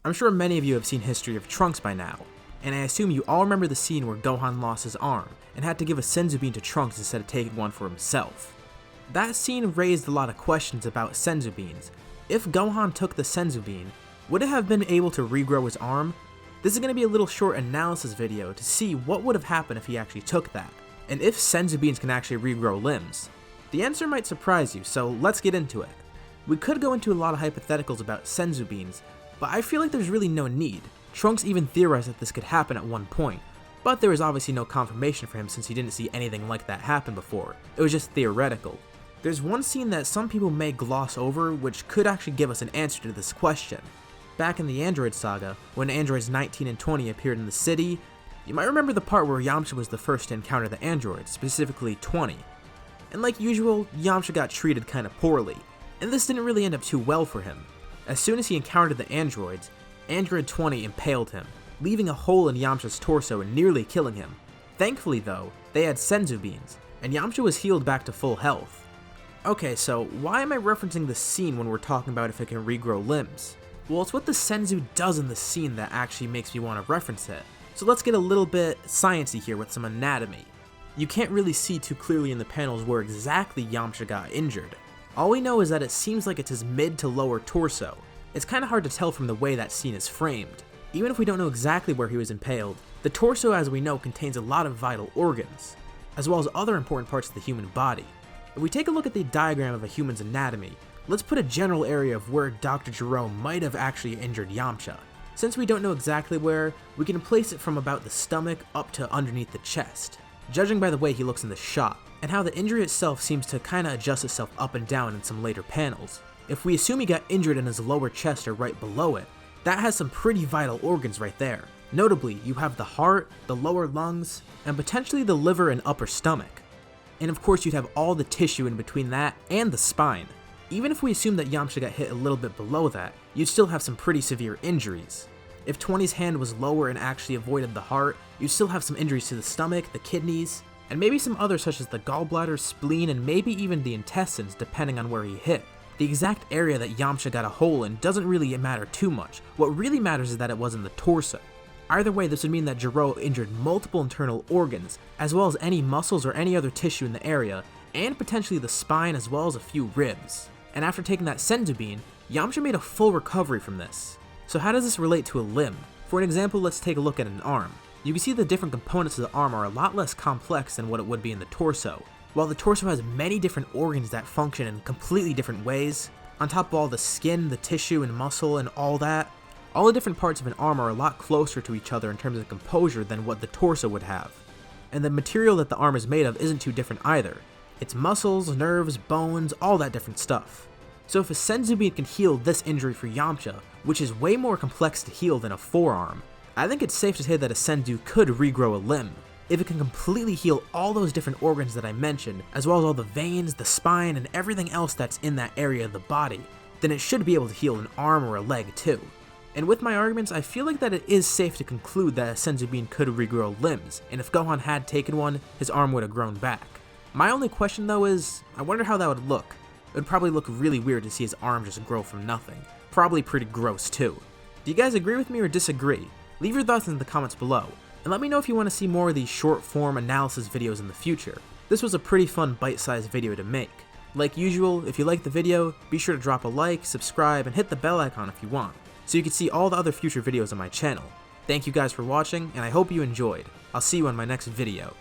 I'm sure many of you have seen History of Trunks by now, and I assume you all remember the scene where Gohan lost his arm and had to give a Senzu bean to Trunks instead of taking one for himself. That scene raised a lot of questions about Senzu beans. If Gohan took the Senzu bean, would it have been able to regrow his arm? This is going to be a little short analysis video to see what would have happened if he actually took that, and if Senzu beans can actually regrow limbs. The answer might surprise you, so let's get into it. We could go into a lot of hypotheticals about Senzu beans, but I feel like there's really no need. Trunks even theorized that this could happen at one point, but there was obviously no confirmation for him since he didn't see anything like that happen before. It was just theoretical. There's one scene that some people may gloss over which could actually give us an answer to this question. Back in the Android Saga, when androids 19 and 20 appeared in the city, you might remember the part where Yamcha was the first to encounter the androids, specifically 20. And like usual, Yamcha got treated kinda poorly, and this didn't really end up too well for him. As soon as he encountered the androids, Android 20 impaled him, leaving a hole in Yamcha's torso and nearly killing him. Thankfully though, they had Senzu beans, and Yamcha was healed back to full health. Okay, so why am I referencing this scene when we're talking about if it can regrow limbs? Well, it's what the Senzu does in the scene that actually makes me want to reference it. So let's get a little bit sciencey here with some anatomy. You can't really see too clearly in the panels where exactly Yamcha got injured. All we know is that it seems like it's his mid to lower torso. It's kinda hard to tell from the way that scene is framed. Even if we don't know exactly where he was impaled, the torso as we know contains a lot of vital organs, as well as other important parts of the human body. If we take a look at the diagram of a human's anatomy, let's put a general area of where Dr. Gero might have actually injured Yamcha. Since we don't know exactly where, we can place it from about the stomach up to underneath the chest, judging by the way he looks in the shot, and how the injury itself seems to kinda adjust itself up and down in some later panels. If we assume he got injured in his lower chest or right below it, that has some pretty vital organs right there. Notably, you have the heart, the lower lungs, and potentially the liver and upper stomach. And of course you'd have all the tissue in between that and the spine. Even if we assume that Yamcha got hit a little bit below that, you'd still have some pretty severe injuries. If 20's hand was lower and actually avoided the heart, you'd still have some injuries to the stomach, the kidneys, and maybe some others such as the gallbladder, spleen, and maybe even the intestines depending on where he hit. The exact area that Yamcha got a hole in doesn't really matter too much. What really matters is that it was in the torso. Either way, this would mean that Gero injured multiple internal organs, as well as any muscles or any other tissue in the area, and potentially the spine as well as a few ribs. And after taking that Senzu bean, Yamcha made a full recovery from this. So how does this relate to a limb? For an example, let's take a look at an arm. You can see the different components of the arm are a lot less complex than what it would be in the torso. While the torso has many different organs that function in completely different ways, on top of all the skin, the tissue and muscle and all that, all the different parts of an arm are a lot closer to each other in terms of composure than what the torso would have. And the material that the arm is made of isn't too different either. It's muscles, nerves, bones, all that different stuff. So if a Senzu bean can heal this injury for Yamcha, which is way more complex to heal than a forearm, I think it's safe to say that a Senzu could regrow a limb. If it can completely heal all those different organs that I mentioned, as well as all the veins, the spine, and everything else that's in that area of the body, then it should be able to heal an arm or a leg too. And with my arguments, I feel like that it is safe to conclude that a Senzu bean could regrow limbs, and if Gohan had taken one, his arm would have grown back. My only question though is, I wonder how that would look. It would probably look really weird to see his arm just grow from nothing. Probably pretty gross too. Do you guys agree with me or disagree? Leave your thoughts in the comments below, and let me know if you want to see more of these short form analysis videos in the future. This was a pretty fun bite-sized video to make. Like usual, if you liked the video, be sure to drop a like, subscribe, and hit the bell icon if you want, so you can see all the other future videos on my channel. Thank you guys for watching, and I hope you enjoyed. I'll see you on my next video.